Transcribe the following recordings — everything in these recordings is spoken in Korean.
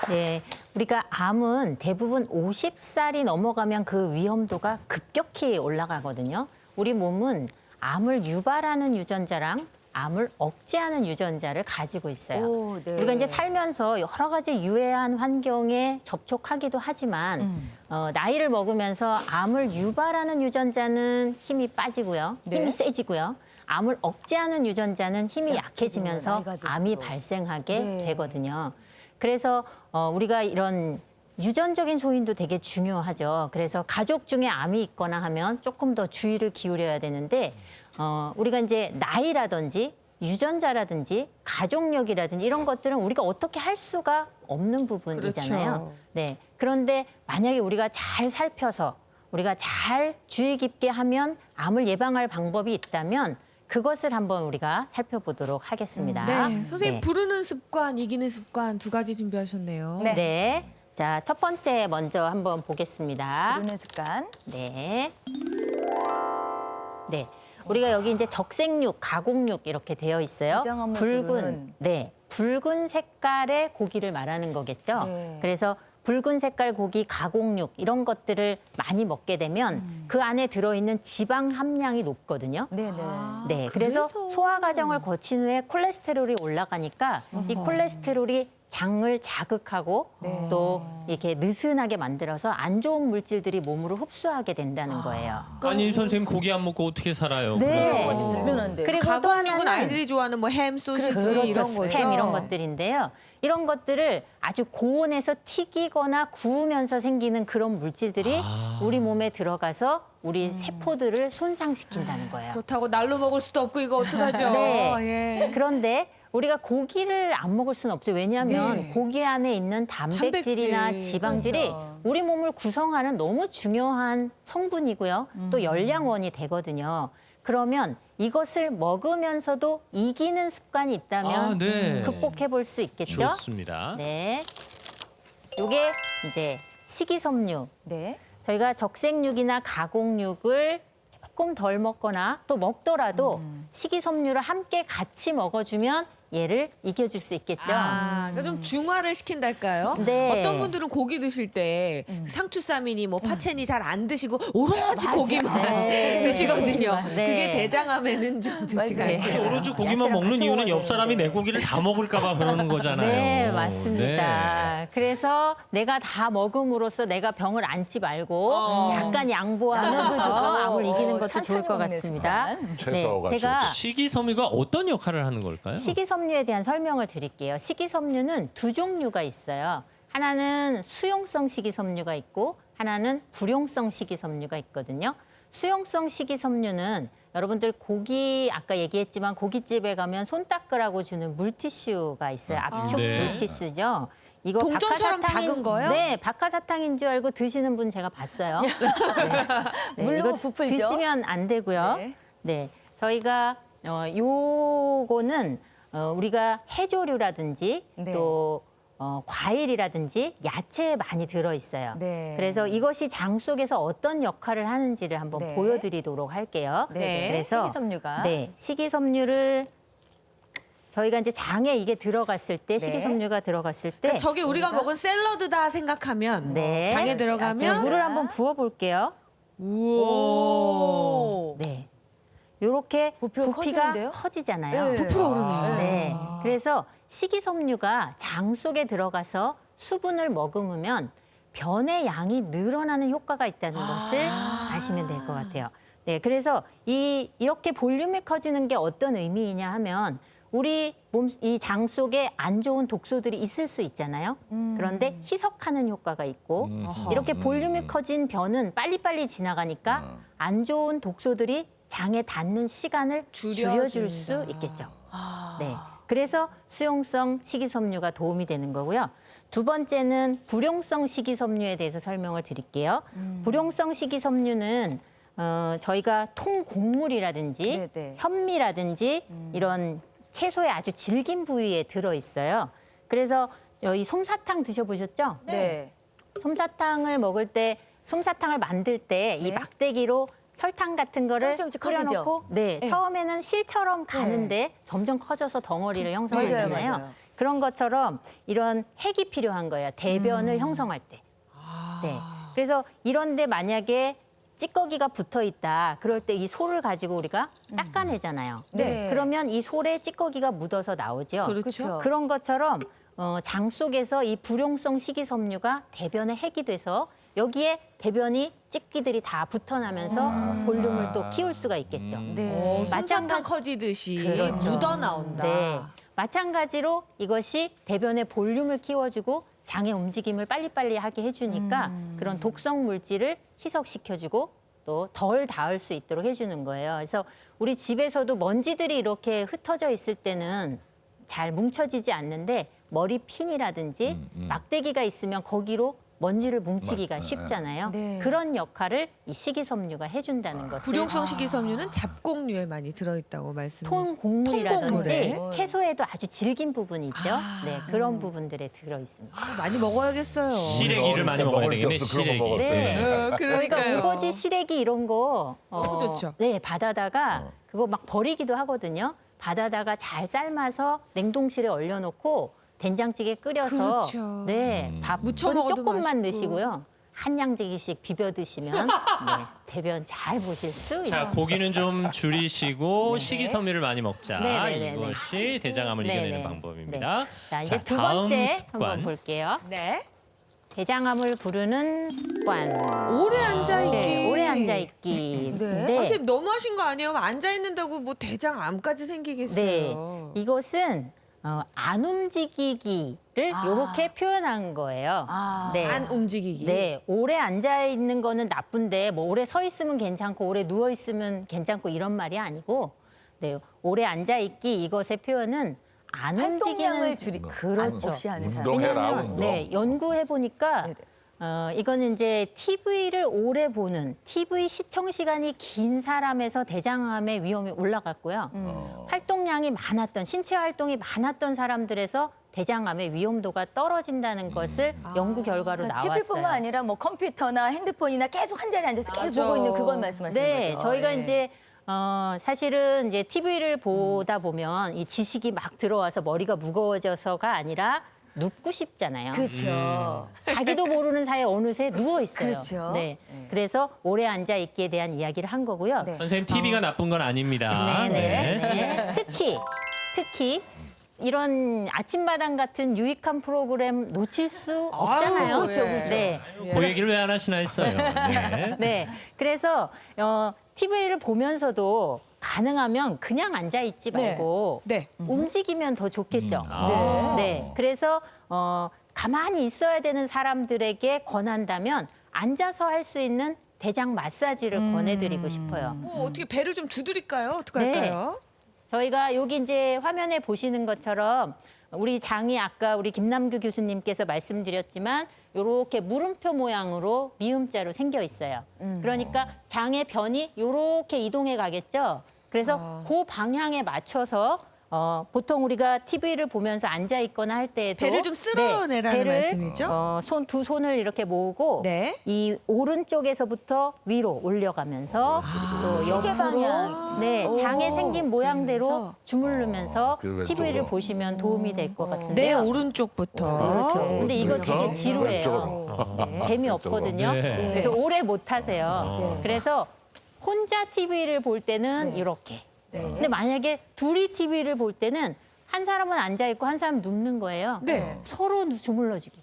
네, 우리가 암은 대부분 50살이 넘어가면 그 위험도가 급격히 올라가거든요. 우리 몸은 암을 유발하는 유전자랑 암을 억제하는 유전자를 가지고 있어요. 오, 네. 우리가 이제 살면서 여러 가지 유해한 환경에 접촉하기도 하지만 나이를 먹으면서 암을 유발하는 유전자는 힘이 빠지고요. 힘이 네. 세지고요. 암을 억제하는 유전자는 힘이 약해지면서 나이가 들수록. 암이 발생하게 네. 되거든요. 그래서 우리가 이런 유전적인 소인도 되게 중요하죠. 그래서 가족 중에 암이 있거나 하면 조금 더 주의를 기울여야 되는데 우리가 이제 나이라든지 유전자라든지 가족력이라든지 이런 것들은 우리가 어떻게 할 수가 없는 부분이잖아요. 그렇죠. 네. 그런데 만약에 우리가 잘 살펴서 우리가 잘 주의 깊게 하면 암을 예방할 방법이 있다면 그것을 한번 우리가 살펴보도록 하겠습니다. 네, 선생님 네. 부르는 습관, 이기는 습관 두 가지 준비하셨네요. 네. 네. 자, 첫 번째 먼저 한번 보겠습니다. 부르는 습관. 네. 네. 우리가 여기 이제 적색육, 가공육 이렇게 되어 있어요. 다정함을 부르는. 네. 붉은 색깔의 고기를 말하는 거겠죠. 네. 그래서 붉은 색깔 고기, 가공육 이런 것들을 많이 먹게 되면 그 안에 들어있는 지방 함량이 높거든요. 네네. 네, 그래서 소화 과정을 거친 후에 콜레스테롤이 올라가니까 이 콜레스테롤이 장을 자극하고 네. 또 이렇게 느슨하게 만들어서 안 좋은 물질들이 몸으로 흡수하게 된다는 거예요. 아니 선생님 고기 안 먹고 어떻게 살아요? 네. 어디 들면 안 돼요. 그리고 또 가공육은 하나는 아이들이 좋아하는 뭐 햄, 소시지 그렇죠. 이런 거죠. 스팸 이런 것들인데요. 이런 것들을 아주 고온에서 튀기거나 구우면서 생기는 그런 물질들이 우리 몸에 들어가서 우리 세포들을 손상시킨다는 거예요. 그렇다고 날로 먹을 수도 없고 이거 어떡하죠? 네. 예. 그런데 우리가 고기를 안 먹을 수는 없죠. 왜냐하면 네. 고기 안에 있는 단백질이나 단백질. 지방질이 그렇죠. 우리 몸을 구성하는 너무 중요한 성분이고요. 또 열량원이 되거든요. 그러면 이것을 먹으면서도 이기는 습관이 있다면 아, 네. 극복해 볼 수 있겠죠? 좋습니다. 네. 요게 이제 식이섬유. 네. 저희가 적색육이나 가공육을 조금 덜 먹거나 또 먹더라도 식이섬유를 함께 같이 먹어주면 얘를 이겨줄 수 있겠죠. 그러니까 좀 중화를 시킨달까요? 네. 어떤 분들은 고기 드실 때 상추쌈이니 뭐 파채니 잘 안 드시고 오로지 고기만 네. 드시거든요. 네. 그게 대장암에는 좀 좋지가 맞아요. 않아요. 오로지 고기만 야채랑 먹는 같이 이유는 먹어야 옆 사람이 내 고기를 다 먹을까 봐 그러는 거잖아요. 네, 맞습니다. 네. 그래서 내가 다 먹음으로써 내가 병을 안지 말고 약간 양보하면서 암을 이기는 것도 좋을 것 먹는 같습니다. 습관. 채소가 제가 식이섬유가 어떤 역할을 하는 걸까요? 식이섬유에 대한 설명을 드릴게요. 식이섬유는 두 종류가 있어요. 하나는 수용성 식이섬유가 있고 하나는 불용성 식이섬유가 있거든요. 수용성 식이섬유는 여러분들 고기 아까 얘기했지만 고깃집에 가면 손 닦으라고 주는 물티슈가 있어요. 압축 네. 물티슈죠. 이거 동전처럼 작은 거요? 네, 박하사탕인 줄 알고 드시는 분 제가 봤어요. 네, 물로 이거 부풀죠? 드시면 안 되고요. 네. 네, 저희가 요거는 우리가 해조류라든지 네. 또 과일이라든지 야채에 많이 들어 있어요. 네. 그래서 이것이 장 속에서 어떤 역할을 하는지를 한번 네. 보여드리도록 할게요. 네. 그래서 식이섬유가. 네, 식이섬유를 저희가 이제 장에 이게 들어갔을 때 네. 식이섬유가 들어갔을 때 그러니까 저게 우리가 먹은 샐러드다 생각하면 네. 장에 제가 들어가면 물을 한번 부어 볼게요. 오. 네. 요렇게 부피가 부피가 커지는데요? 커지잖아요. 네. 부풀어 오르네요. 네. 그래서 식이섬유가 장 속에 들어가서 수분을 머금으면 변의 양이 늘어나는 효과가 있다는 것을 아시면 될 것 같아요. 네. 그래서 이렇게 볼륨이 커지는 게 어떤 의미이냐 하면 우리 몸, 이 장 속에 안 좋은 독소들이 있을 수 있잖아요. 그런데 희석하는 효과가 있고 이렇게 볼륨이 커진 변은 빨리빨리 지나가니까 안 좋은 독소들이 장에 닿는 시간을 줄여줄 수 있겠죠. 네. 그래서 수용성 식이섬유가 도움이 되는 거고요. 두 번째는 불용성 식이섬유에 대해서 설명을 드릴게요. 불용성 식이섬유는 저희가 통곡물이라든지 네네. 현미라든지 이런 채소의 아주 질긴 부위에 들어 있어요. 그래서 이 솜사탕 드셔보셨죠? 네. 솜사탕을 먹을 때, 솜사탕을 만들 때 이 네. 막대기로 설탕 같은 거를 조금씩 커지죠? 뿌려놓고 네, 네. 처음에는 실처럼 가는데 점점 커져서 덩어리를 형성하잖아요. 맞아요. 그런 것처럼 이런 핵이 필요한 거예요. 대변을 형성할 때. 네. 그래서 이런데 만약에 찌꺼기가 붙어 있다. 그럴 때 이 솔을 가지고 우리가 닦아내잖아요. 네. 그러면 이 솔에 찌꺼기가 묻어서 나오죠. 그렇죠. 그런 것처럼 장 속에서 이 불용성 식이섬유가 대변의 핵이 돼서 여기에 대변이 찌끼들이 다 붙어나면서 볼륨을 또 키울 수가 있겠죠. 네. 솜사탕 커지듯이 그렇죠. 묻어 나온다. 네. 마찬가지로 이것이 대변의 볼륨을 키워주고 장의 움직임을 빨리빨리 하게 해주니까 그런 독성 물질을 희석시켜주고 또 덜 닿을 수 있도록 해주는 거예요. 그래서 우리 집에서도 먼지들이 이렇게 흩어져 있을 때는 잘 뭉쳐지지 않는데 머리핀이라든지 막대기가 있으면 거기로 먼지를 뭉치기가 쉽잖아요. 네. 그런 역할을 이 식이섬유가 해준다는 것을 불용성 식이섬유는 잡곡류에 많이 들어있다고 말씀하셨어요. 통곡물이라든지 통곡물에. 채소에도 아주 질긴 부분이 있죠. 네, 그런 부분들에 들어 있습니다. 많이 먹어야겠어요. 시래기를 많이 먹어야 되겠네. 시래기. 네. 저희가 그러니까요. 우거지, 시래기 이런 거 너무 좋죠. 네, 받아다가 그거 막 버리기도 하거든요. 받아다가 잘 삶아서 냉동실에 얼려놓고 된장찌개 끓여서 그렇죠. 네, 밥 무쳐 먹어도 조금만 맛있고. 넣으시고요. 한 양지기씩 비벼 드시면 네, 대변 잘 보실 수 자, 있어요. 고기는 좀 줄이시고 식이섬유를 많이 먹자. 네네네네. 이것이 대장암을 네네. 이겨내는 방법입니다. 네. 자, 이제 두 다음 번째 습관. 한번 볼게요. 네. 대장암을 부르는 습관. 오래 앉아있기. 네, 오래 앉아있기. 네. 네. 선생님 너무하신 거 아니에요? 앉아있는다고 뭐 대장암까지 생기겠어요. 네, 이것은 안 움직이기를 이렇게 표현한 거예요. 네. 안 움직이기. 네, 오래 앉아 있는 거는 나쁜데 뭐 오래 서 있으면 괜찮고 오래 누워 있으면 괜찮고 이런 말이 아니고, 네, 오래 앉아 있기 이것의 표현은 안 활동량을 움직이는 그렇죠. 없이 하는 사람. 운동해라, 왜냐하면 운동. 네, 연구해 보니까 네네. 이거는 이제 TV를 오래 보는 TV 시청 시간이 긴 사람에서 대장암의 위험이 올라갔고요. 활동량이 많았던 신체 활동이 많았던 사람들에서 대장암의 위험도가 떨어진다는 것을 연구 결과로 그러니까 나왔어요. TV뿐만 아니라 뭐 컴퓨터나 핸드폰이나 계속 한 자리에 앉아서 계속 맞아. 보고 있는 그걸 말씀하시는 네, 거죠. 저희가 네. 이제 사실은 이제 TV를 보다 보면 이 지식이 막 들어와서 머리가 무거워져서가 아니라 눕고 싶잖아요. 그렇죠. 자기도 모르는 사이에 어느새 누워 있어요. 그렇죠. 네. 그래서 오래 앉아 있기에 대한 이야기를 한 거고요. 네. 선생님 TV가 나쁜 건 아닙니다. 네. 특히 이런 아침마당 같은 유익한 프로그램 놓칠 수 없잖아요. 아유, 그렇죠, 네. 그 얘기를 왜 안 하시나 했어요. 네. 네. 그래서 TV를 보면서도 가능하면 그냥 앉아 있지 말고 네. 움직이면 더 좋겠죠. 네. 네. 그래서 가만히 있어야 되는 사람들에게 권한다면 앉아서 할 수 있는 대장 마사지를 권해드리고 싶어요. 뭐 어떻게 배를 좀 두드릴까요? 어떻게 네. 할까요? 저희가 여기 이제 화면에 보시는 것처럼 우리 장이 아까 우리 김남규 교수님께서 말씀드렸지만 이렇게 물음표 모양으로 미음자로 생겨 있어요. 그러니까 장의 변이 이렇게 이동해 가겠죠. 그래서 그 방향에 맞춰서 보통 우리가 TV를 보면서 앉아 있거나 할 때에도 배를 좀 쓸어내라는 배를, 말씀이죠? 두 손을 이렇게 모으고 네. 이 오른쪽에서부터 위로 올려가면서 또 시계 옆으로 방향. 네, 장에 생긴 모양대로 그러면서. 주무르면서 그 왼쪽으로. TV를 보시면 도움이 될 것 내 같은데요. 오른쪽부터. 그렇죠. 근데 이거 그래서 되게 지루해요. 왼쪽으로. 재미없거든요. 네. 그래서 오래 못 하세요. 네. 그래서 혼자 TV를 볼 때는 이렇게. 근데 만약에 둘이 TV를 볼 때는 한 사람은 앉아 있고 한 사람은 눕는 거예요. 네. 서로 주물러주기.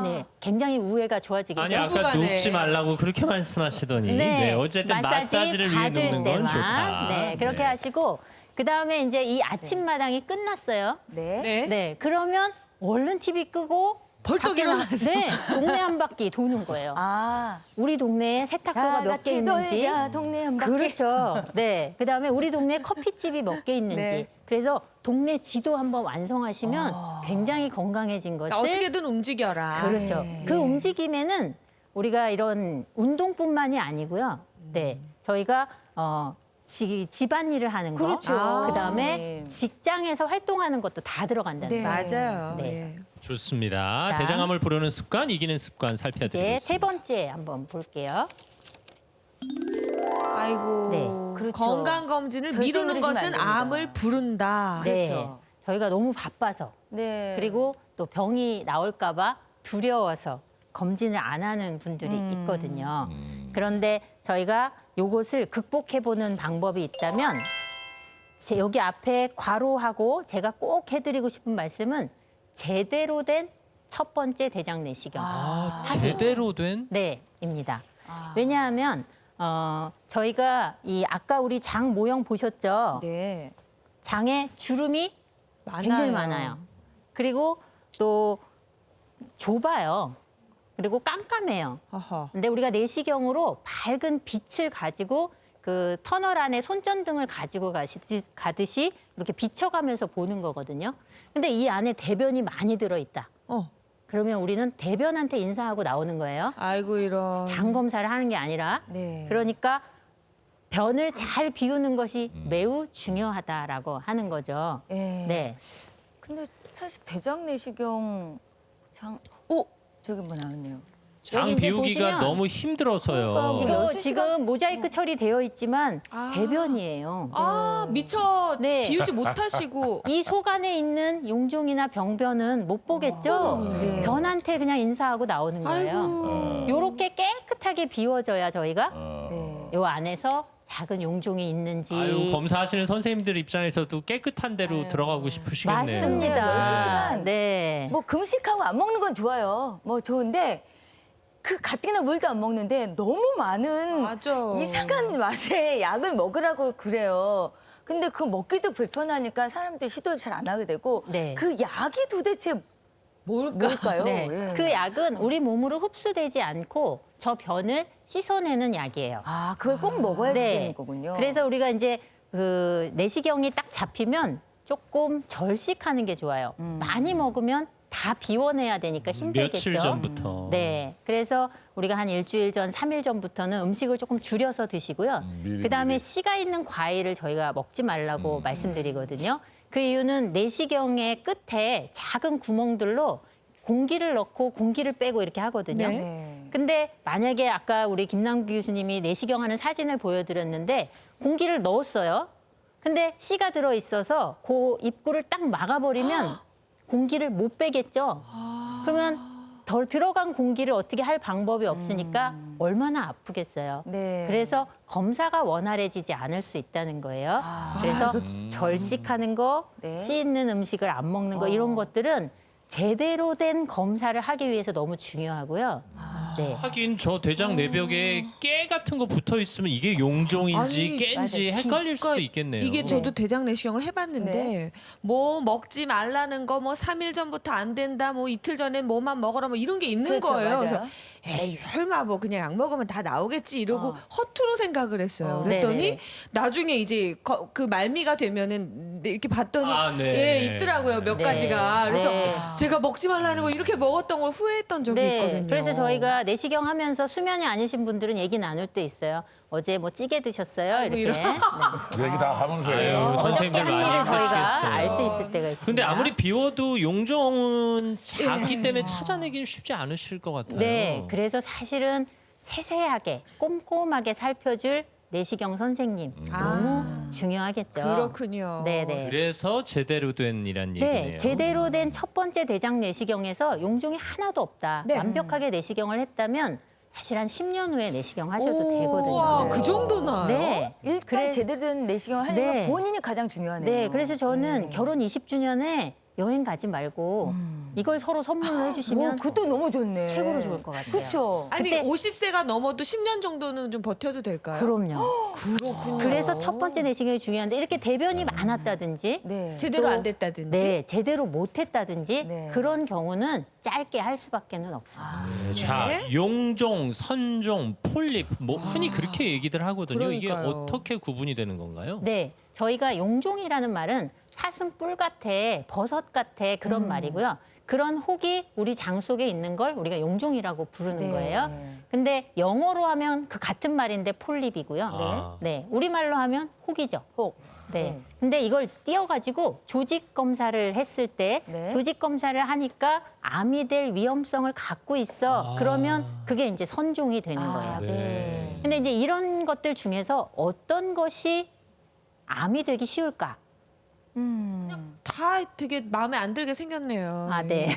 네, 굉장히 우애가 좋아지겠죠. 아니 아까 부부간에. 눕지 말라고 그렇게 말씀하시더니 네, 어쨌든 마사지를 위해 받을 눕는 건 때만. 좋다. 네, 그렇게 하시고 그다음에 이제 이 아침마당이 끝났어요. 네. 네. 네, 그러면 얼른 TV 끄고 벌떡 밖에 일어나서. 네, 동네 한 바퀴 도는 거예요. 아, 우리 동네에 세탁소가 다 몇 개 같이 있는지. 돌자 동네 한 바퀴. 그렇죠. 네. 그다음에 우리 동네에 커피집이 몇 개 있는지. 네. 그래서 동네 지도 한번 완성하시면 굉장히 건강해진 것을 어떻게든 움직여라. 그렇죠. 네. 그 움직임에는 우리가 이런 운동뿐만이 아니고요. 네. 저희가 집안일을 하는 거, 그렇죠. 그다음에 네. 직장에서 활동하는 것도 다 들어간다는 네. 거예요. 맞아요. 네. 예. 좋습니다. 자. 대장암을 부르는 습관, 이기는 습관 이제 살펴드리겠습니다. 세 번째 한번 볼게요. 아이고. 네, 그렇죠. 건강 검진을 절대 미루는 미루시면 것은 안 됩니다. 암을 부른다. 네. 그렇죠. 저희가 너무 바빠서 네. 그리고 또 병이 나올까봐 두려워서 검진을 안 하는 분들이 있거든요. 그런데 저희가 요것을 극복해보는 방법이 있다면 여기 앞에 괄호하고 제가 꼭 해드리고 싶은 말씀은 제대로 된 첫 번째 대장 내시경. 제대로 된? 네, 입니다. 왜냐하면 저희가 이 아까 우리 장 모형 보셨죠? 네. 장에 주름이 굉장히 많아요. 그리고 또 좁아요. 그리고 깜깜해요. 아하. 근데 우리가 내시경으로 밝은 빛을 가지고 그 터널 안에 손전등을 가지고 가듯이 이렇게 비춰가면서 보는 거거든요. 근데 이 안에 대변이 많이 들어있다. 그러면 우리는 대변한테 인사하고 나오는 거예요. 아이고 이런. 장 검사를 하는 게 아니라. 네. 그러니까 변을 잘 비우는 것이 매우 중요하다라고 하는 거죠. 예. 네. 근데 사실 대장 내시경 저기 뭐 나왔네요. 장 여기 이제 비우기가 보시면 너무 힘들어서요. 이거 12시간 지금 모자이크 처리되어 있지만 아. 대변이에요. 아 미처 네. 비우지 못하시고. 이 속 안에 있는 용종이나 병변은 못 보겠죠. 네. 변한테 그냥 인사하고 나오는 거예요. 아이고. 요렇게 깨끗하게 비워져야 저희가 네. 요 안에서 작은 용종이 있는지 아유, 검사하시는 선생님들 입장에서도 깨끗한 데로 들어가고 싶으시겠네요. 맞습니다. 12시간. 네. 뭐 금식하고 안 먹는 건 좋아요. 뭐 좋은데 그 가뜩이나 물도 안 먹는데 너무 많은 맞아. 이상한 맛의 약을 먹으라고 그래요. 근데 그 먹기도 불편하니까 사람들이 시도를 잘 안 하게 되고 네. 그 약이 도대체 뭘까요? 네. 예. 그 약은 우리 몸으로 흡수되지 않고 저 변을 씻어내는 약이에요. 아, 그걸 꼭 먹어야 되는 거군요. 그래서 우리가 이제 그 내시경이 딱 잡히면 조금 절식하는 게 좋아요. 많이 먹으면 다 비워내야 되니까 힘들겠죠. 며칠 전부터. 네. 그래서 우리가 한 일주일 전, 3일 전부터는 음식을 조금 줄여서 드시고요. 그다음에 씨가 있는 과일을 저희가 먹지 말라고 말씀드리거든요. 그 이유는 내시경의 끝에 작은 구멍들로 공기를 넣고 공기를 빼고 이렇게 하거든요. 네. 네. 근데 만약에 아까 우리 김남규 교수님이 내시경 하는 사진을 보여드렸는데 공기를 넣었어요. 근데 씨가 들어 있어서 그 입구를 딱 막아버리면 공기를 못 빼겠죠. 그러면 더 들어간 공기를 어떻게 할 방법이 없으니까 얼마나 아프겠어요. 네. 그래서 검사가 원활해지지 않을 수 있다는 거예요. 그래서 절식하는 거, 네. 씨 있는 음식을 안 먹는 거 이런 것들은 제대로 된 검사를 하기 위해서 너무 중요하고요. 네. 하긴 저 대장 내벽에 깨 같은 거 붙어 있으면 이게 용종인지 아니, 깨인지 헷갈릴 수도 그러니까 있겠네요. 이게 저도 대장 내시경을 해봤는데 네. 뭐 먹지 말라는 거 뭐 3일 전부터 안 된다 뭐 이틀 전에 뭐만 먹어라 뭐 이런 게 있는 그렇죠, 거예요. 맞아요. 그래서 에이 설마 뭐 그냥 약 먹으면 다 나오겠지 이러고 허투루 생각을 했어요. 그랬더니 네네네. 나중에 이제 그 말미가 되면은 이렇게 봤더니 아, 네. 예 있더라고요 몇 네. 가지가. 그래서 네. 제가 먹지 말라는 거 이렇게 먹었던 걸 후회했던 적이 있거든요. 그래서 저희가 내시경 하면서 수면이 아니신 분들은 얘기 나눌 때 있어요. 어제 뭐 찌개 드셨어요? 아이고, 이렇게. 이런. 네. 얘기 다 하면서 아유, 해요. 어저께 선생님들 한 많이 일을 저희가 하시겠어요. 알 수 있을 때가 있습니다. 근데 아무리 비워도 용종은 작기 때문에 찾아내기는 쉽지 않으실 것 같아요. 네, 그래서 사실은 세세하게 꼼꼼하게 살펴줄 내시경 선생님 너무 중요하겠죠. 그렇군요. 네네. 그래서 제대로 된이란 얘기네요. 네, 제대로 된 첫 번째 대장 내시경에서 용종이 하나도 없다. 네. 완벽하게 내시경을 했다면 사실 한 10년 후에 내시경 하셔도 되거든요. 와, 그 정도나요? 네. 일단 그래- 제대로 된 내시경을 하려면 네. 본인이 가장 중요하네요. 네, 그래서 저는 네. 결혼 20주년에 여행 가지 말고 이걸 서로 선물을 해주시면 그것도 너무 좋네. 최고로 좋을 것 같아요. 그렇죠. 아니 그때- 50세가 넘어도 10년 정도는 좀 버텨도 될까요? 그럼요. 그렇군요. 그래서 첫 번째 내시경이 중요한데 이렇게 대변이 많았다든지 네. 제대로 또- 안 됐다든지. 네, 제대로 못했다든지 네. 그런 경우는 짧게 할 수밖에는 없어요. 네, 자, 용종, 선종, 폴립 뭐 흔히 그렇게 얘기들 하거든요. 이게 그러니까요. 어떻게 구분이 되는 건가요? 네, 저희가 용종이라는 말은 사슴뿔 같아, 버섯 같아 그런 말이고요. 그런 혹이 우리 장 속에 있는 걸 우리가 용종이라고 부르는 네. 거예요. 근데 영어로 하면 그 같은 말인데 폴립이고요. 아. 네, 우리말로 하면 혹이죠. 혹. 네. 근데 이걸 띄어가지고 조직 검사를 했을 때 네. 조직 검사를 하니까 암이 될 위험성을 갖고 있어. 그러면 그게 이제 선종이 되는 거예요. 네. 근데 이제 이런 것들 중에서 어떤 것이 암이 되기 쉬울까? 다 되게 마음에 안 들게 생겼네요. 아, 네.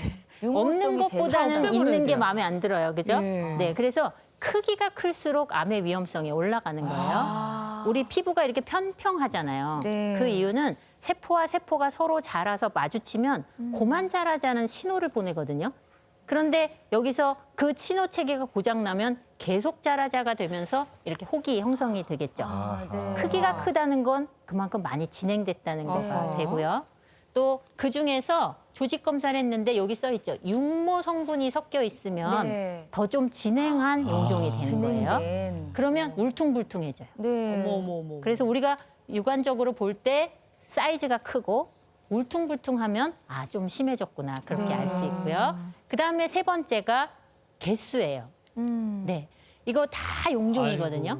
융합성이 없는 제일 것보다는 없애버려야 있는 게 돼요. 마음에 안 들어요. 그죠? 네. 네. 그래서 크기가 클수록 암의 위험성이 올라가는 거예요. 우리 피부가 이렇게 평평하잖아요. 네. 그 이유는 세포와 세포가 서로 자라서 마주치면 그만 자라자는 신호를 보내거든요. 그런데 여기서 그 신호 체계가 고장나면 계속 자라자가 되면서 이렇게 혹이 형성이 되겠죠. 네. 크기가 크다는 건 그만큼 많이 진행됐다는 거가 어허. 되고요. 또 그중에서 조직 검사를 했는데 여기 써 있죠. 육모 성분이 섞여 있으면 네. 더 좀 진행한 용종이 되는 거예요. 진행된. 그러면 울퉁불퉁해져요. 네. 어머. 그래서 우리가 육안적으로 볼 때 사이즈가 크고 울퉁불퉁하면 아, 좀 심해졌구나. 그렇게 알 수 있고요. 그다음에 세 번째가 개수예요. 네. 이거 다 용종이거든요.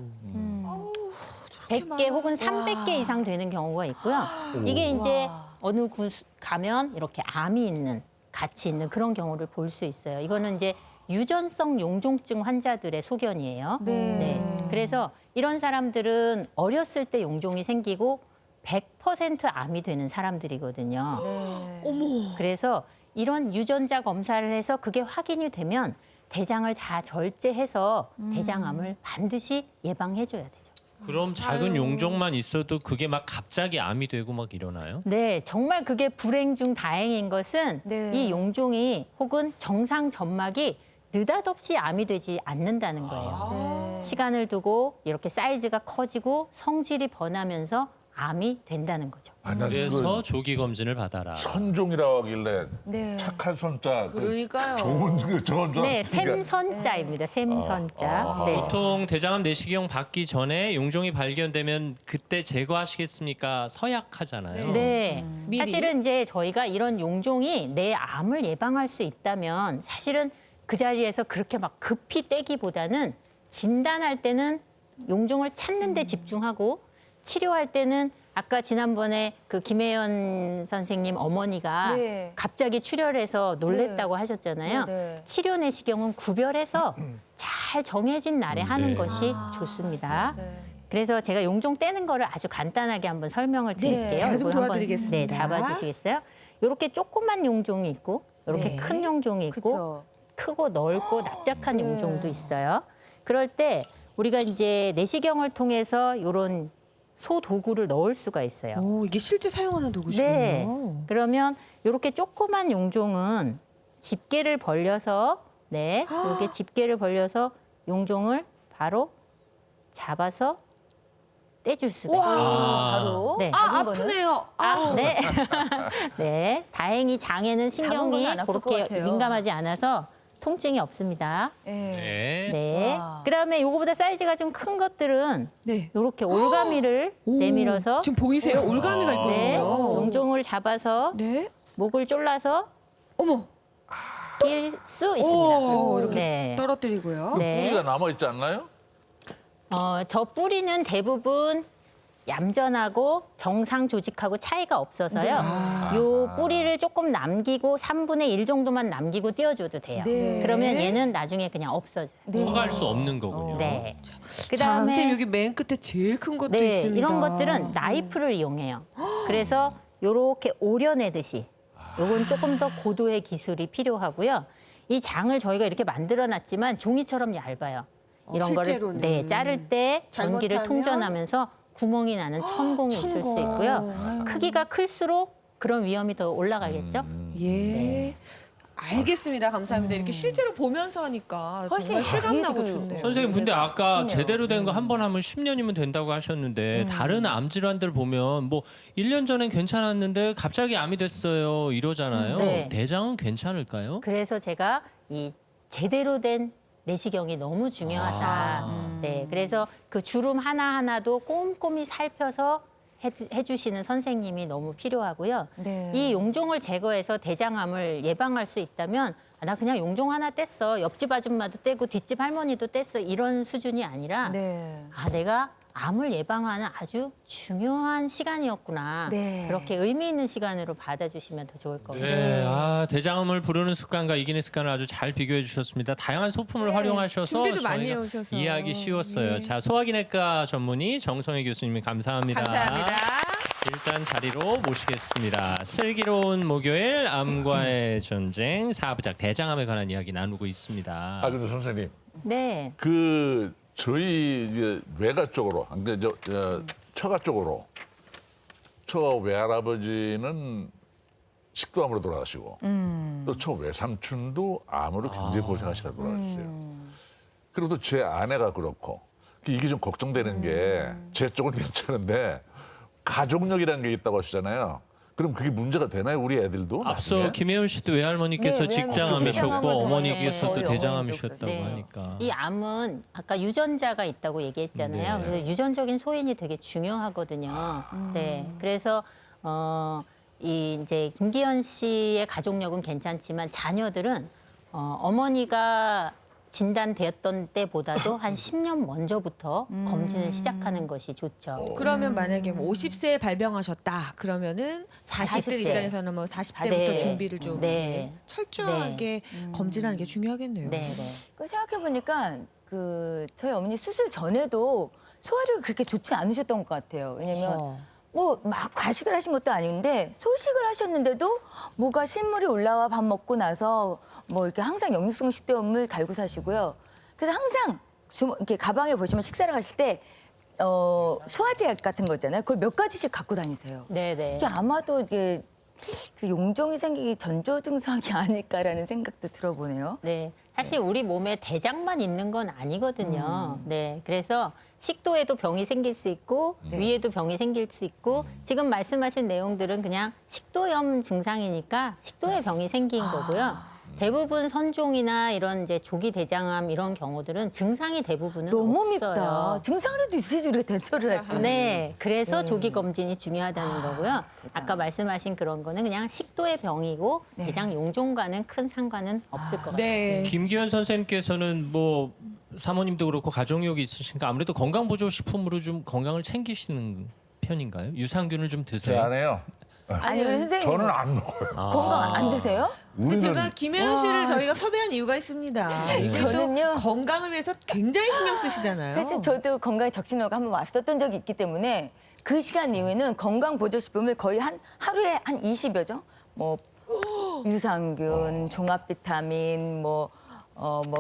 100개 혹은 300개 이상 되는 경우가 있고요. 이게 이제 어느 곳 가면 이렇게 암이 있는, 같이 있는 그런 경우를 볼 수 있어요. 이거는 이제 유전성 용종증 환자들의 소견이에요. 네. 그래서 이런 사람들은 어렸을 때 용종이 생기고 100% 암이 되는 사람들이거든요. 어머. 그래서 이런 유전자 검사를 해서 그게 확인이 되면 대장을 다 절제해서 대장암을 반드시 예방해줘야 되죠. 그럼 작은 용종만 있어도 그게 막 갑자기 암이 되고 막 일어나요? 네, 정말 그게 불행 중 다행인 것은 네. 이 용종이 혹은 정상 점막이 느닷없이 암이 되지 않는다는 거예요. 시간을 두고 이렇게 사이즈가 커지고 성질이 변하면서 암이 된다는 거죠. 아, 난 그래서 그거 조기 검진을 받아라. 선종이라고 하길래 네. 착한 선자. 그러니까요. 좋은 그 저건 줄 네, 알았으니까. 샘선자입니다. 샘선자. 네. 보통 대장암 내시경 받기 전에 용종이 발견되면 그때 제거하시겠습니까? 서약하잖아요. 네. 미리? 사실은 이제 저희가 이런 용종이 내 암을 예방할 수 있다면 사실은 그 자리에서 그렇게 막 급히 떼기보다는 진단할 때는 용종을 찾는 데 집중하고 치료할 때는 아까 지난번에 그 김혜연 선생님 어머니가 네. 갑자기 출혈해서 놀랬다고 하셨잖아요. 네. 치료 내시경은 구별해서 잘 정해진 날에 하는 네. 것이 좋습니다. 네. 그래서 제가 용종 떼는 거를 아주 간단하게 한번 설명을 드릴게요. 제가 좀 이걸 한번, 도와드리겠습니다. 네, 잡아주시겠어요? 이렇게 조그만 용종이 있고 이렇게 네. 큰 용종이 있고 그렇죠. 크고 넓고 납작한 용종도 있어요. 그럴 때 우리가 이제 내시경을 통해서 이런 소 도구를 넣을 수가 있어요. 오, 이게 실제 사용하는 도구시군요. 네. 그러면 이렇게 조그만 용종은 집게를 벌려서 이렇게 집게를 벌려서 용종을 바로 잡아서 떼줄 수가 있어요. 와. 바로 네. 아, 작은 거는? 아프네요. 아, 네. 네. 다행히 장에는 신경이 건 안 아플 것 그렇게 같아요. 민감하지 않아서 통증이 없습니다. 네. 네. 네. 와. 그다음에 요거보다 사이즈가 좀 큰 것들은 네. 이렇게 올가미를 오, 내밀어서 지금 보이세요? 올가미가 있거든요. 네, 용종을 잡아서 네. 목을 졸라서 어머. 낄 수 있습니다. 오, 이렇게 네. 떨어뜨리고요. 네. 뿌리가 남아 있지 않나요? 저 뿌리는 대부분 얌전하고 정상 조직하고 차이가 없어서요. 요 뿌리를 조금 남기고 3분의 1 정도만 남기고 띄워줘도 돼요. 네. 그러면 얘는 나중에 그냥 없어져요. 허가할 수 없는 거군요. 네. 자, 그다음에 선생님 여기 맨 끝에 제일 큰 것도 네, 있습니다. 이런 것들은 나이프를 이용해요. 그래서 요렇게 오려내듯이 요건 조금 더 고도의 기술이 필요하고요. 이 장을 저희가 이렇게 만들어 놨지만 종이처럼 얇아요. 이런 실제로는. 거를 네, 자를 때 전기를 잘못하면? 통전하면서 구멍이 나는 천공이 있을 수 천공. 있고요. 아유. 크기가 클수록 그런 위험이 더 올라가겠죠. 예. 알겠습니다. 감사합니다. 이렇게 실제로 보면서 하니까 훨씬 정말 실감나고 자기도 좋네요. 선생님 근데 아까 좋네요. 제대로 된 거 한 번 하면 10년이면 된다고 하셨는데 다른 암 질환들 보면 뭐 1년 전엔 괜찮았는데 갑자기 암이 됐어요 이러잖아요. 네. 대장은 괜찮을까요? 그래서 제가 이 제대로 된 내시경이 너무 중요하다. 네, 그래서 그 주름 하나하나도 꼼꼼히 살펴서 해주시는 선생님이 너무 필요하고요. 네. 이 용종을 제거해서 대장암을 예방할 수 있다면 아, 나 그냥 용종 하나 뗐어. 옆집 아줌마도 떼고 뒷집 할머니도 뗐어. 이런 수준이 아니라 네. 아, 내가 암을 예방하는 아주 중요한 시간이었구나. 네. 그렇게 의미 있는 시간으로 받아주시면 더 좋을 것 같아요. 네, 대장암을 부르는 습관과 이기는 습관을 아주 잘 비교해 주셨습니다. 다양한 소품을 활용하셔서 준비도 많이 저희가 해오셔서. 이해하기 쉬웠어요. 예. 자, 소화기내과 전문의 정성희 교수님 감사합니다. 감사합니다. 일단 자리로 모시겠습니다. 슬기로운 목요일 암과의 전쟁 4부작 대장암에 관한 이야기 나누고 있습니다. 아 근데 선생님 네. 그 저희 이제 외가 쪽으로, 그러니까 처가 쪽으로 처 외할아버지는 식도암으로 돌아가시고 또 처 외삼촌도 암으로 굉장히 고생하시다 돌아가셨어요. 그리고 또 제 아내가 그렇고 이게 좀 걱정되는 게 제 쪽은 괜찮은데 가족력이라는 게 있다고 하시잖아요. 그럼 그게 문제가 되나요, 우리 애들도? 앞서 나중에? 김혜연 씨도 외할머니께서 네, 직장암이셨고 직장암을 어머니께서도 네, 대장암이셨다고 네. 하니까. 이 암은 아까 유전자가 있다고 얘기했잖아요. 네. 그래서 유전적인 소인이 되게 중요하거든요. 네. 그래서 이 이제 김기현 씨의 가족력은 괜찮지만 자녀들은 어머니가 진단되었던 때보다도 한 10년 먼저부터 검진을 시작하는 것이 좋죠. 그러면 만약에 뭐 50세에 발병하셨다 그러면은 40대 40세. 입장에서는 뭐 40대부터 네. 준비를 좀 네. 이렇게 철저하게 검진하는 게 중요하겠네요. 네, 네. 그 생각해 보니까 그 저희 어머니 수술 전에도 소화력이 그렇게 좋지 않으셨던 것 같아요. 왜냐면 뭐 막 과식을 하신 것도 아닌데 소식을 하셨는데도 뭐가 실물이 올라와 밥 먹고 나서 뭐 이렇게 항상 역류성 식도염을 달고 사시고요. 그래서 항상 이렇게 가방에 보시면 식사를 가실 때 소화제 같은 거 있잖아요. 그걸 몇 가지씩 갖고 다니세요. 네, 네. 이게 아마도 이게 그 용종이 생기기 전조 증상이 아닐까라는 생각도 들어보네요. 네. 사실 우리 몸에 대장만 있는 건 아니거든요. 네. 그래서 식도에도 병이 생길 수 있고 위에도 병이 생길 수 있고 지금 말씀하신 내용들은 그냥 식도염 증상이니까 식도에 병이 생긴 거고요. 대부분 선종이나 이런 이제 조기 대장암 이런 경우들은 증상이 대부분은 너무 없어요. 밉다. 증상이라도 있어야지 우리가 대처를 하지. 네, 그래서 네. 조기 검진이 중요하다는 거고요. 대장. 아까 말씀하신 그런 거는 그냥 식도의 병이고 네. 대장 용종과는 큰 상관은 없을 것 같아요. 네. 김기현 선생님께서는 뭐 사모님도 그렇고 가족력이 있으시니까 아무래도 건강보조식품으로 좀 건강을 챙기시는 편인가요? 유산균을 좀 제 드세요? 아내요. 아니 우리 선생님 저는 안 먹어요. 건강 안 드세요? 근데 우리는 제가 김혜연 씨를 저희가 섭외한 이유가 있습니다. 이게 또 저는요. 건강을 위해서 굉장히 신경 쓰시잖아요. 사실 저도 건강에 적신호가 한번 왔었던 적이 있기 때문에 그 시간 이후에는 건강 보조식품을 거의 하루에 한 20여 종, 뭐 유산균, 종합 비타민, 뭐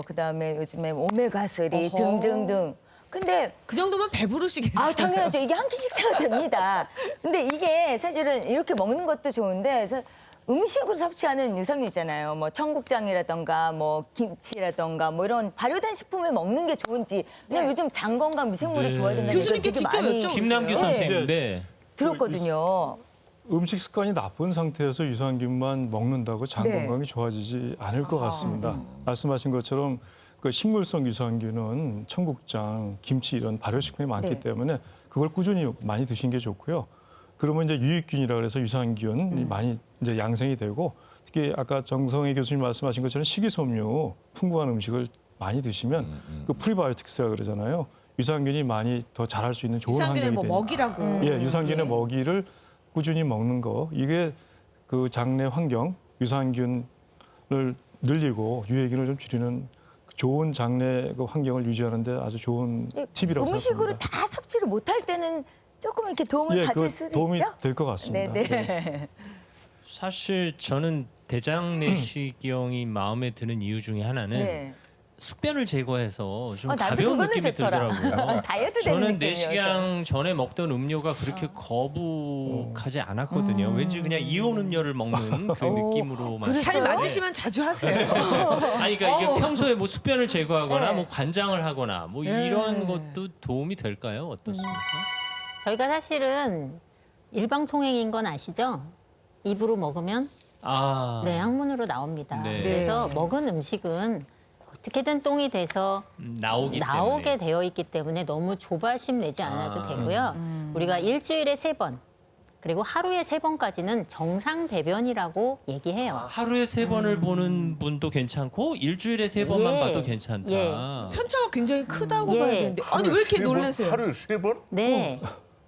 그다음에 요즘에 오메가3 어허. 등등등. 근데 그 정도면 배부르시겠어요. 아, 당연하죠. 이게 한 끼 식사가 됩니다. 근데 이게 사실은 이렇게 먹는 것도 좋은데 음식으로 섭취하는 유산균 있잖아요. 뭐 청국장이라던가 뭐 김치라던가 뭐 이런 발효된 식품을 먹는 게 좋은지. 왜냐면 요즘 장 건강 미생물이 네. 좋아야 된다는 교수님께 얘기가 직접 되게 많이 여쭤보세요. 김남규 네. 선생님, 네. 들었거든요. 음식 습관이 나쁜 상태에서 유산균만 먹는다고 장 네. 건강이 좋아지지 않을 것 같습니다. 말씀하신 것처럼 그 식물성 유산균은 청국장, 김치 이런 발효식품이 많기 네. 때문에 그걸 꾸준히 많이 드신 게 좋고요. 그러면 이제 유익균이라 그래서 유산균이 많이 이제 양생이 되고 특히 아까 정성희 교수님 말씀하신 것처럼 식이섬유 풍부한 음식을 많이 드시면 그 프리바이오틱스라 그러잖아요. 유산균이 많이 더 자랄 수 있는 좋은 유산균의 환경이 뭐 되니까. 먹이라고. 예, 유산균의 먹이를 꾸준히 먹는 거 이게 그 장내 환경 유산균을 늘리고 유해균을 좀 줄이는 좋은 장내 그 환경을 유지하는데 아주 좋은 팁이라고 음식으로 생각합니다. 다 섭취를 못할 때는 조금 이렇게 도움을 예, 받을 그 수도 도움이 있죠? 될 것 같습니다. 네, 예. 네. 사실 저는 대장 내시경이 마음에 드는 이유 중에 하나는 네. 숙변을 제거해서 좀 나도 가벼운 그거는 느낌이 좋더라. 들더라고요. 다이어트 되는 저는 느낌이어서. 내시경 전에 먹던 음료가 그렇게 거북하지 않았거든요. 왠지 그냥 이온 음료를 먹는 그 느낌으로만. 잘 맞으시면 자주 하세요. 아니 그러니까 이게 평소에 뭐 숙변을 제거하거나 네. 뭐 관장을 하거나 뭐 이런 것도 도움이 될까요? 어떻습니까? 저희가 사실은 일방통행인 건 아시죠? 입으로 먹으면 아, 네, 항문으로 나옵니다. 네. 그래서 먹은 음식은 어떻게든 똥이 돼서 나오게 때문에. 되어 있기 때문에 너무 조바심 내지 않아도 아. 되고요. 우리가 일주일에 3번 그리고 하루에 3번까지는 정상 배변이라고 얘기해요. 하루에 3번을 보는 분도 괜찮고 일주일에 3번만 예. 봐도 괜찮다. 예. 편차가 굉장히 크다고 예. 봐야 되는데 아니 왜 이렇게 놀라세요? 하루에 3번? 네.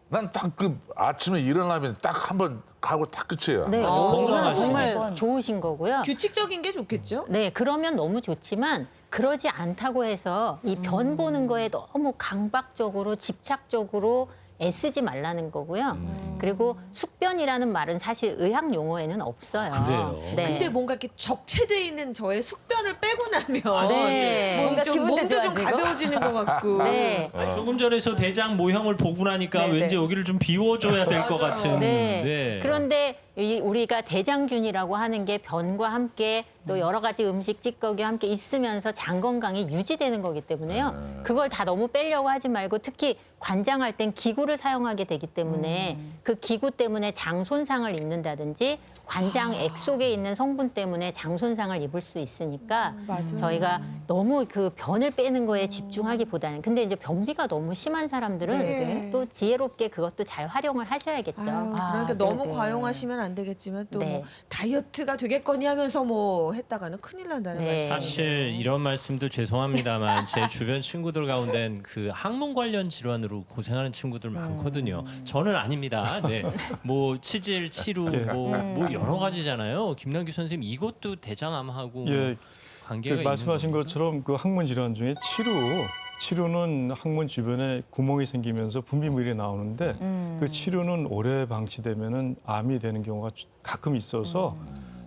난 딱 그 아침에 일어나면 딱 한 번 가고 딱 끝이에요. 네. 건강하시네. 이건 정말 좋으신 거고요. 규칙적인 게 좋겠죠? 네, 그러면 너무 좋지만 그러지 않다고 해서 이 변 보는 거에 너무 강박적으로 집착적으로 애쓰지 말라는 거고요. 그리고 숙변이라는 말은 사실 의학 용어에는 없어요. 그래요? 네. 근데 뭔가 이렇게 적체돼 있는 저의 숙변을 빼고 나면 네. 뭔가 좀 기분도 몸도 좀 좋아지고. 가벼워지는 것 같고. 네. 아니, 조금 전에서 대장 모형을 보고 나니까 네네. 왠지 여기를 좀 비워줘야 될 것 같은. 네. 그런데 우리가 대장균이라고 하는 게 변과 함께 또 여러 가지 음식 찌꺼기와 함께 있으면서 장 건강이 유지되는 거기 때문에요. 그걸 다 너무 빼려고 하지 말고 특히 관장할 땐 기구를 사용하게 되기 때문에 그 기구 때문에 장 손상을 입는다든지 관장 액 속에 있는 성분 때문에 장 손상을 입을 수 있으니까 저희가 너무 그 변을 빼는 거에 집중하기보다는 근데 이제 변비가 너무 심한 사람들은 네. 또 지혜롭게 그것도 잘 활용을 하셔야겠죠. 그러니까 너무 네네. 과용하시면 안 되겠지만 또 뭐 네. 다이어트가 되겠거니 하면서 뭐 했다가는 큰일 난다는 네. 말씀. 사실 이런 말씀도 죄송합니다만 제 주변 친구들 가운데는 그 항문 관련 질환으로 고생하는 친구들 많거든요. 저는 아닙니다. 네. 뭐 치질, 치루, 뭐 여러 가지잖아요. 김남규 선생님 이것도 대장암하고 예, 관계가 그 말씀하신 있는 것처럼 그 항문 질환 중에 치루는 항문 주변에 구멍이 생기면서 분비물이 나오는데 그 치루는 오래 방치되면은 암이 되는 경우가 가끔 있어서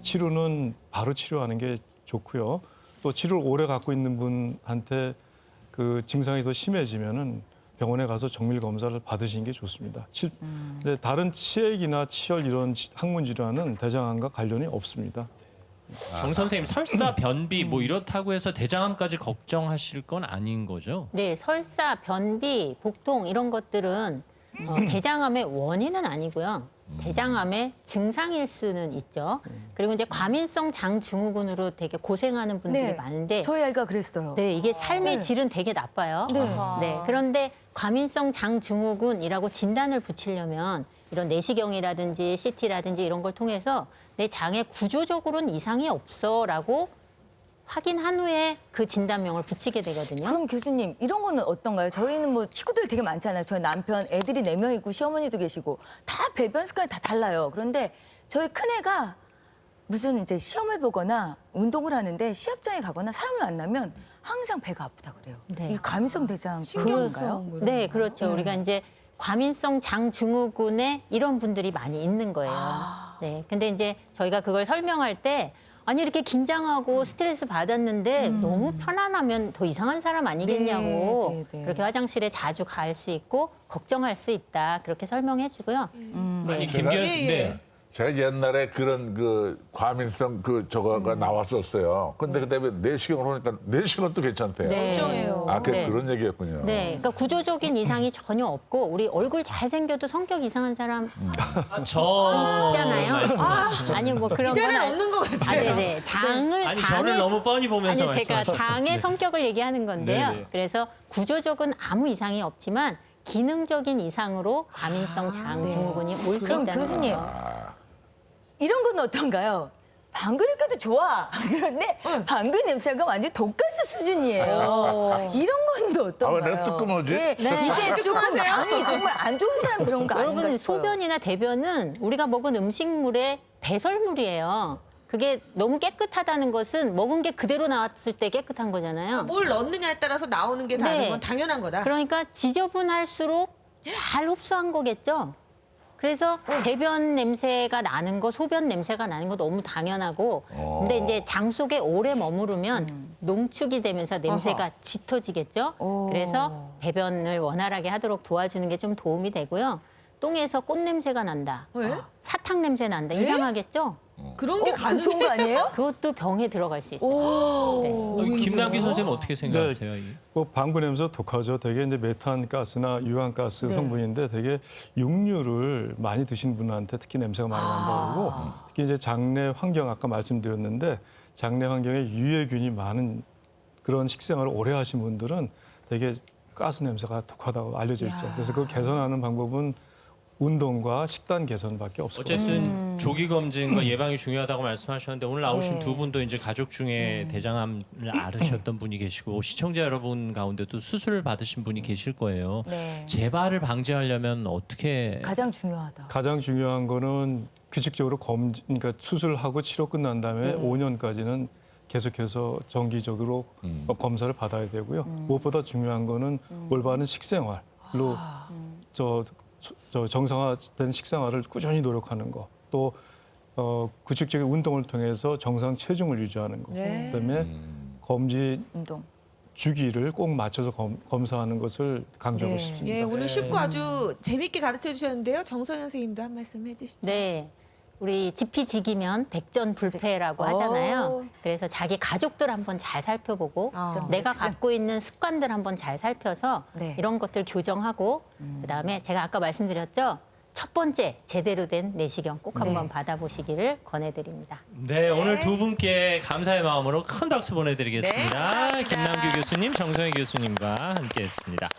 치루는 바로 치료하는 게 좋고요. 또 치료를 오래 갖고 있는 분한테 그 증상이 더 심해지면은 병원에 가서 정밀 검사를 받으시는 게 좋습니다. 근데 다른 치액이나 치열 이런 항문 질환은 대장암과 관련이 없습니다. 정 선생님 설사, 변비 뭐 이렇다고 해서 대장암까지 걱정하실 건 아닌 거죠? 네, 설사, 변비, 복통 이런 것들은 대장암의 원인은 아니고요. 대장암의 증상일 수는 있죠. 그리고 이제 과민성 장증후군으로 되게 고생하는 분들이 네. 많은데 저희 아이가 그랬어요. 네, 이게 삶의 네. 질은 되게 나빠요. 네. 네, 그런데 과민성 장증후군이라고 진단을 붙이려면 이런 내시경이라든지 CT라든지 이런 걸 통해서 내 장에 구조적으로는 이상이 없어라고 확인한 후에 그 진단명을 붙이게 되거든요. 그럼 교수님 이런 거는 어떤가요? 저희는 뭐 식구들 되게 많잖아요. 저희 남편 애들이 4명이고 시어머니도 계시고 다 배변 습관이 다 달라요. 그런데 저희 큰애가 무슨 이제 시험을 보거나 운동을 하는데 시합장에 가거나 사람을 만나면 항상 배가 아프다 그래요. 네. 이게 과민성 대장 신경성 그런가요? 뭐 이런 네, 거. 그렇죠. 우리가 이제 과민성 장증후군에 이런 분들이 많이 있는 거예요. 네, 근데 이제 저희가 그걸 설명할 때 아니 이렇게 긴장하고 스트레스 받았는데 너무 편안하면 더 이상한 사람 아니겠냐고 네, 네, 네. 그렇게 화장실에 자주 갈 수 있고 걱정할 수 있다 그렇게 설명해주고요. 아니 제가- 김기현 예, 예. 네. 제가 옛날에 그런 그 과민성 저거가 나왔었어요. 근데 그다음에 내시경을 하니까 내시경은 괜찮대요. 네. 걱정해요. 아, 네. 그런 얘기였군요. 네, 그러니까 구조적인 이상이 전혀 없고 우리 얼굴 잘생겨도 성격 이상한 사람 저 있잖아요. 아니 뭐 그런 건 이제는 아니- 없는 것 같아요. 네네. 장을 아니 저를 너무 뻔히 보면서 아니 제가 말씀하셨어요. 장의 네. 성격을 얘기하는 건데요. 네네. 그래서 구조적은 아무 이상이 없지만 기능적인 이상으로 과민성 장증후군이 올 수 그럼 있다는 교수님 거죠. 이런 건 어떤가요? 방귀를 껴도 좋아. 그런데 방귀 냄새가 완전 독가스 수준이에요. 이런 건 또 어떤가요? 아, 왜 내가 뜨끔하지? 예, 네. 이게 조금 장이 정말 안 좋은 사람 그런 거 아닌가 여러분 싶어요. 소변이나 대변은 우리가 먹은 음식물의 배설물이에요. 그게 너무 깨끗하다는 것은 먹은 게 그대로 나왔을 때 깨끗한 거잖아요. 뭘 넣느냐에 따라서 나오는 게 다른 네. 건 당연한 거다. 그러니까 지저분할수록 잘 흡수한 거겠죠. 그래서 대변 냄새가 나는 거, 소변 냄새가 나는 거 너무 당연하고, 근데 이제 장 속에 오래 머무르면 농축이 되면서 냄새가 짙어지겠죠. 그래서 배변을 원활하게 하도록 도와주는 게 좀 도움이 되고요. 똥에서 꽃 냄새가 난다. 왜? 사탕 냄새 난다. 이상하겠죠? 그런 게 그 가능해. 좋은 거 아니에요? 그것도 병에 들어갈 수 있어요. 네. 김남기 선생님 어떻게 생각하세요? 이게? 뭐 방구 냄새 독하죠. 되게 이제 메탄 가스나 유황 가스 네. 성분인데 되게 육류를 많이 드신 분한테 특히 냄새가 많이 난다고 그러고 특히 이제 장내 환경 아까 말씀드렸는데 장내 환경에 유해균이 많은 그런 식생활을 오래 하신 분들은 되게 가스 냄새가 독하다고 알려져 있죠. 그래서 그걸 개선하는 방법은 운동과 식단 개선밖에 없을 것 같습니다. 어쨌든 조기 검진과 예방이 중요하다고 말씀하셨는데 오늘 나오신 네. 두 분도 이제 가족 중에 대장암을 앓으셨던 분이 계시고 시청자 여러분 가운데도 수술을 받으신 분이 계실 거예요. 네. 재발을 방지하려면 어떻게 가장 중요하다. 가장 중요한 거는 규칙적으로 그러니까 수술하고 치료 끝난 다음에 5년까지는 계속해서 정기적으로 검사를 받아야 되고요. 무엇보다 중요한 거는 올바른 식생활로 정상화된 식생활을 꾸준히 노력하는 거, 또 규칙적인 운동을 통해서 정상 체중을 유지하는 거, 네. 그다음에 검진 운동. 주기를 꼭 맞춰서 검사하는 것을 강조하고 네. 싶습니다. 예, 오늘 쉽고 아주 재밌게 가르쳐 주셨는데요. 정선영 선생님도 한 말씀 해주시죠. 네. 우리 지피지기면 백전불패라고 하잖아요. 그래서 자기 가족들 한번 잘 살펴보고 내가 갖고 있는 습관들 한번 잘 살펴서 네. 이런 것들 교정하고 그다음에 제가 아까 말씀드렸죠. 첫 번째 제대로 된 내시경 꼭 한번 받아보시기를 권해드립니다. 네, 오늘 두 분께 감사의 마음으로 큰 박수 보내드리겠습니다. 네, 감사합니다. 김남규 교수님, 정성희 교수님과 함께했습니다.